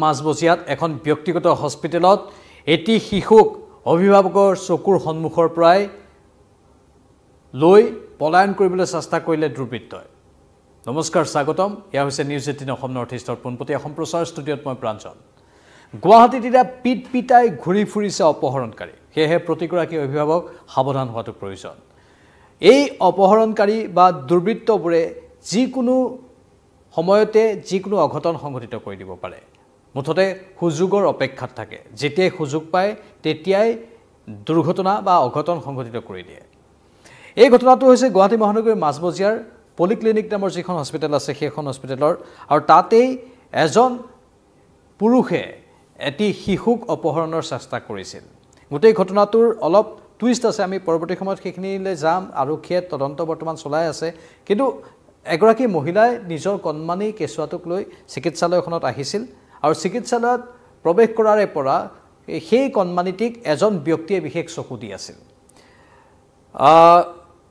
মাজমজিয়াত এখন ব্যক্তিগত হস্পিটেলত এটি শিশুক অভিভাৱকৰ চকুৰ সন্মুখৰ পৰাই লৈ পলায়ন কৰিবলৈ চেষ্টা কৰিলে দুৰ্বৃত্তই। নমস্কাৰ, স্বাগতম। এয়া হৈছে নিউজ 18 অসম নৰ্থ ইষ্টৰ পোনপটীয়া সম্প্ৰচাৰ ষ্টুডিঅ'ত মই প্ৰাঞ্জল। গুৱাহাটীত এতিয়া পিটাই ঘূৰি ফুৰিছে অপহৰণকাৰী। সেয়েহে প্ৰতিগৰাকী অভিভাৱক সাৱধান হোৱাটো প্ৰয়োজন। এই অপহৰণকাৰী বা দুৰ্বৃত্তবোৰে যিকোনো সময়তে যিকোনো অঘটন সংঘটিত কৰি দিব পাৰে। মুঠতে সুযোগৰ অপেক্ষাত থাকে। যেতিয়াই সুযোগ পায় তেতিয়াই দুৰ্ঘটনা বা অঘটন সংঘটিত কৰি দিয়ে। এই ঘটনাটো হৈছে গুৱাহাটী মহানগৰীৰ মাজমজিয়াৰ পলিক্লিনিক নামৰ যিখন হস্পিটেল আছে সেইখন হস্পিটেলৰ, আৰু তাতেই এজন পুৰুষে এটি শিশুক অপহৰণৰ চেষ্টা কৰিছিল। গোটেই ঘটনাটোৰ অলপ টুইষ্ট আছে, আমি পৰৱৰ্তী সময়ত সেইখিনিলৈ যাম। আৰক্ষীয়ে তদন্ত বৰ্তমান চলাই আছে। কিন্তু এগৰাকী মহিলাই নিজৰ কণমানি কেঁচুৱাটোক লৈ চিকিৎসালয়খনত আহিছিল, আৰু চিকিৎসালয়ত প্ৰৱেশ কৰাৰে পৰা সেই কণমানিটিক এজন ব্যক্তিয়ে বিশেষ চকু দি আছিল।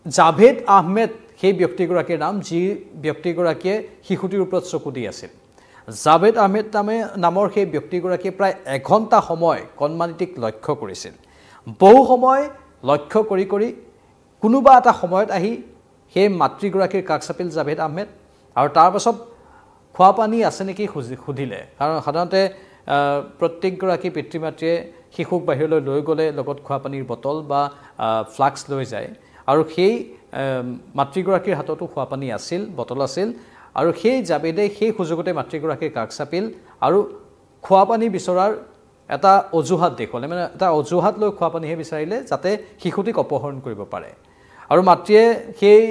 জাভেদ আহমেদ সেই ব্যক্তিগৰাকীৰ নাম, যি ব্যক্তিগৰাকীয়ে শিশুটিৰ ওপৰত চকু দি আছিল। জাভেদ আহমেদ নামৰ সেই ব্যক্তিগৰাকীয়ে প্ৰায় এঘণ্টা সময় কণমানিটিক লক্ষ্য কৰিছিল। বহু সময় লক্ষ্য কৰি কৰি কোনোবা এটা সময়ত আহি সেই মাতৃগৰাকীৰ কাষ চাপিল জাভেদ আহমেদ, আৰু তাৰ পাছত খোৱা পানী আছে নেকি সুধিলে। কাৰণ সাধাৰণতে প্ৰত্যেকগৰাকী পিতৃ মাতৃয়ে শিশুক বাহিৰলৈ লৈ গ'লে লগত খোৱা পানীৰ বটল বা ফ্লাস্ক লৈ যায়, আৰু সেই মাতৃগৰাকীৰ হাততো খোৱা পানী আছিল, বটল আছিল। আৰু সেই জাভেদে সেই সুযোগতে মাতৃগৰাকীৰ কাষ চাপিল আৰু খোৱা পানী বিচৰাৰ এটা অজুহাত দেখুৱালে। মানে এটা অজুহাত লৈ খোৱা পানীহে বিচাৰিলে যাতে শিশুটিক অপহৰণ কৰিব পাৰে। আৰু মাতৃয়ে সেই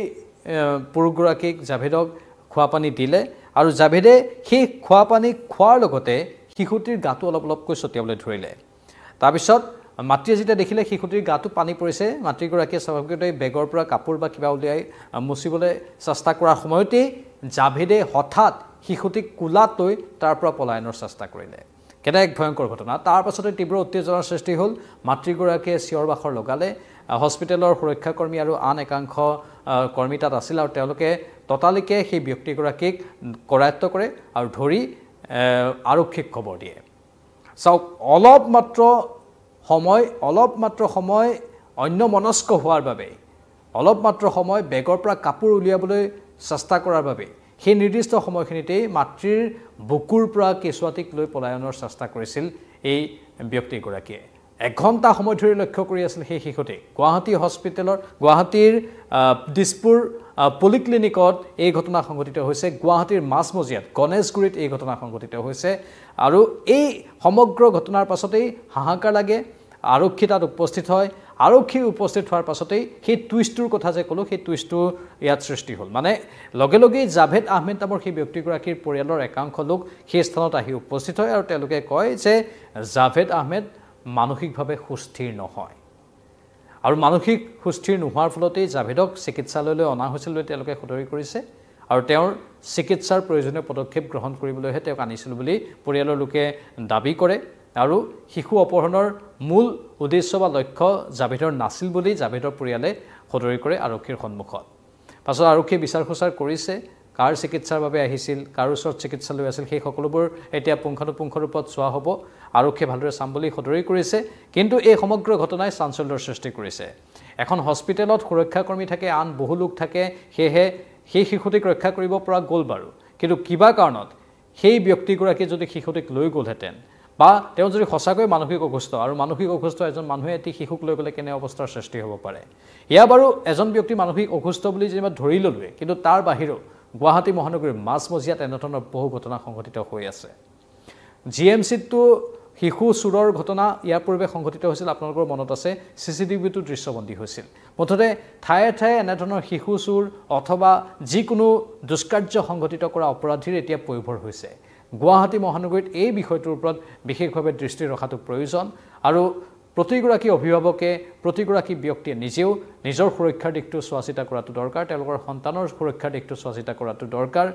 পুৰুষগৰাকীক জাভেদক খোৱা পানী দিলে, আৰু জাভেদে সেই খোৱা পানী খোৱাৰ লগতে শিশুটিৰ গাটো অলপ অলপকৈ ছটিয়াবলৈ ধৰিলে। তাৰপিছত মাতৃয়ে যেতিয়া দেখিলে শিশুটিৰ গাটো পানী পৰিছে, মাতৃগৰাকীয়ে স্বাভাৱিকতে বেগৰ পৰা কাপোৰ বা কিবা উলিয়াই মুচিবলৈ চেষ্টা কৰাৰ সময়তেই জাভেদে হঠাৎ শিশুটিক কোলাত লৈ তাৰ পৰা পলায়নৰ চেষ্টা কৰিলে। কেনে এক ভয়ংকৰ ঘটনা। তাৰ পাছতে তীব্ৰ উত্তেজনাৰ সৃষ্টি হ'ল। মাতৃগৰাকীয়ে চিঞৰ বাখৰ লগালে। হস্পিটেলৰ সুৰক্ষাকৰ্মী আৰু আন একাংশ কৰ্মী তাত আছিল, আৰু তেওঁলোকে ততালিকে সেই ব্যক্তিগৰাকীক কৰায়ত্ব কৰে আৰু ধৰি আৰক্ষীক খবৰ দিয়ে। চাওক, অলপ মাত্ৰ সময় অন্যমনস্ক হোৱাৰ বাবে, অলপ মাত্ৰ সময় বেগৰ পৰা কাপোৰ উলিয়াবলৈ চেষ্টা কৰাৰ বাবে সেই নিৰ্দিষ্ট সময়খিনিতেই মাতৃৰ বুকুৰ পৰা কেঁচুৱাটিক লৈ পলায়নৰ চেষ্টা কৰিছিল এই ব্যক্তিগৰাকীয়ে। এঘণ্টা সময় ধৰি লক্ষ্য কৰি আছিল সেই শিশুটিক। গুৱাহাটীৰ দিছপুৰ পলিক্লিনিকত এই ঘটনা সংঘটিত হৈছে। গুৱাহাটীৰ মাজমজিয়াত গণেশগুৰিত এই ঘটনা সংঘটিত হৈছে। আৰু এই সমগ্ৰ ঘটনাৰ পাছতেই হাহাকাৰ লাগে। আৰক্ষী তাত উপস্থিত হয়। আৰক্ষী উপস্থিত হোৱাৰ পাছতেই সেই টুইষ্টটোৰ কথা যে ক'লোঁ, সেই টুইষ্টটো ইয়াত সৃষ্টি হ'ল। মানে লগে লগেই জাভেদ আহমেদ নামৰ সেই ব্যক্তিগৰাকীৰ পৰিয়ালৰ একাংশ লোক সেই স্থানত আহি উপস্থিত হয়, আৰু তেওঁলোকে কয় যে জাভেদ আহমেদ মানসিকভাৱে সুস্থিৰ নহয়, আৰু মানসিক সুস্থিৰ নোহোৱাৰ ফলতেই জাভেদক চিকিৎসালয়লৈ অনা হৈছিল বুলি তেওঁলোকে সদৰি কৰিছে, আৰু তেওঁৰ চিকিৎসাৰ প্ৰয়োজনীয় পদক্ষেপ গ্ৰহণ কৰিবলৈহে তেওঁক আনিছিল বুলি পৰিয়ালৰ লোকে দাবী কৰে। আৰু শিশু অপহৰণৰ মূল উদ্দেশ্য বা লক্ষ্য জাভেদৰ নাছিল বুলি জাভেদৰ পৰিয়ালে সদৰি কৰে আৰক্ষীৰ সন্মুখত। পাছত আৰক্ষীয়ে বিচাৰ খোচাৰ কৰিছে, কাৰ চিকিৎসাৰ বাবে আহিছিল, কাৰ ওচৰত চিকিৎসা লৈ আছিল, সেই সকলোবোৰ এতিয়া পুংখানুপুংখ ৰূপত চোৱা হ'ব। আৰক্ষীয়ে ভালদৰে চাম বুলি সদৰি কৰিছে। কিন্তু এই সমগ্ৰ ঘটনাই চাঞ্চল্যৰ সৃষ্টি কৰিছে। এখন হস্পিটেলত সুৰক্ষাকৰ্মী থাকে, আন বহু লোক থাকে, সেয়েহে সেই শিশুটিক ৰক্ষা কৰিব পৰা গ'ল বাৰু। কিন্তু কিবা কাৰণত সেই ব্যক্তিগৰাকী যদি শিশুটিক লৈ গ'লহেঁতেন, বা তেওঁ যদি সঁচাকৈ মানসিক অসুস্থ, আৰু মানসিক অসুস্থ এজন মানুহে এটি শিশুক লৈ গ'লে কেনে অৱস্থাৰ সৃষ্টি হ'ব পাৰে। এয়া বাৰু এজন ব্যক্তি মানসিক অসুস্থ বুলি যেনিবা ধৰি ল'লোৱে, কিন্তু তাৰ বাহিৰেও গুৱাহাটী মহানগৰীৰ মাজমজিয়াত এনেধৰণৰ বহু ঘটনা সংঘটিত হৈ আছে। GMCতো শিশু চুৰৰ ঘটনা ইয়াৰ পূৰ্বে সংঘটিত হৈছিল, আপোনালোকৰ মনত আছে। CCTVটো দৃশ্যবন্দী হৈছিল। মুঠতে ঠায়ে ঠায়ে এনেধৰণৰ শিশু চুৰ অথবা যিকোনো দুষ্কাৰ্য সংঘটিত কৰা অপৰাধীৰ এতিয়া পয়োভৰ হৈছে। গুৱাহাটী মহানগৰীত এই বিষয়টোৰ ওপৰত বিশেষভাৱে দৃষ্টি ৰখাটো প্ৰয়োজন, আৰু প্ৰতিগৰাকী অভিভাৱকে, প্ৰতিগৰাকী ব্যক্তিয়ে নিজেও নিজৰ সুৰক্ষাৰ দিশটো চোৱা চিতা কৰাটো দৰকাৰ, তেওঁলোকৰ সন্তানৰ সুৰক্ষাৰ দিশটো চোৱা চিতা কৰাটো দৰকাৰ।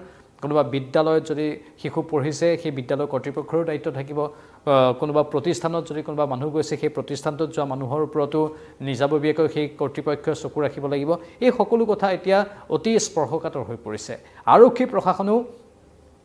কোনোবা বিদ্যালয়ত যদি শিশু পঢ়িছে, সেই বিদ্যালয় কৰ্তৃপক্ষৰো দায়িত্ব থাকিব। কোনোবা প্ৰতিষ্ঠানত যদি কোনোবা মানুহ গৈছে, সেই প্ৰতিষ্ঠানটোত যোৱা মানুহৰ ওপৰতো নিজাববীয়াকৈ সেই কৰ্তৃপক্ষই চকু ৰাখিব লাগিব। এই সকলো কথা এতিয়া অতি স্পৰ্শকাতৰ হৈ পৰিছে। আৰক্ষী প্ৰশাসনেও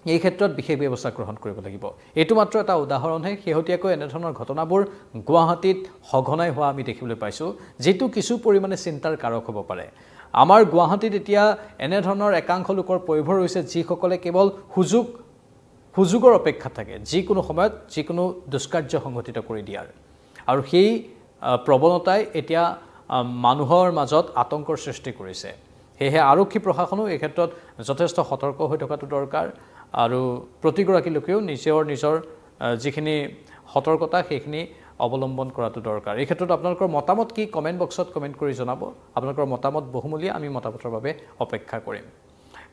এই ক্ষেত্ৰত বিশেষ ব্যৱস্থা গ্ৰহণ কৰিব লাগিব এইটো মাত্ৰ এটা উদাহৰণহে শেহতীয়াকৈ এনেধৰণৰ ঘটনাবোৰ গুৱাহাটীত সঘনাই হোৱা আমি দেখিবলৈ পাইছোঁ যেটো কিছু পৰিমাণে চিন্তাৰ কাৰক হ'ব পাৰে আমাৰ গুৱাহাটীত এতিয়া এনেধৰণৰ একাংশ লোকৰ পৰিভৰ হৈছে যিসকলে কেৱল সুযোগৰ অপেক্ষা থাকে যিকোনো সময়ত যিকোনো দুষ্কাৰ্য সংঘটিত কৰি দিয়াৰ আৰু সেই প্ৰৱণতাই এতিয়া মানুহৰ মাজত আতংকৰ সৃষ্টি কৰিছে হেহে আৰক্ষী প্ৰশাসনো এই ক্ষেত্ৰত যথেষ্ট সতৰ্ক হৈ থকাটো দৰকাৰ আৰু প্ৰতিগৰাকী লোকেও নিজৰ যিখিনি সতৰ্কতা সেইখিনি অৱলম্বন কৰাটো দৰকাৰ এই ক্ষেত্ৰত আপোনালোকৰ মতামত কি কমেন্ট বক্সত কমেন্ট কৰি জনাব আপোনালোকৰ মতামত বহুমূলীয়া আমি মতামতৰ বাবে অপেক্ষা কৰিম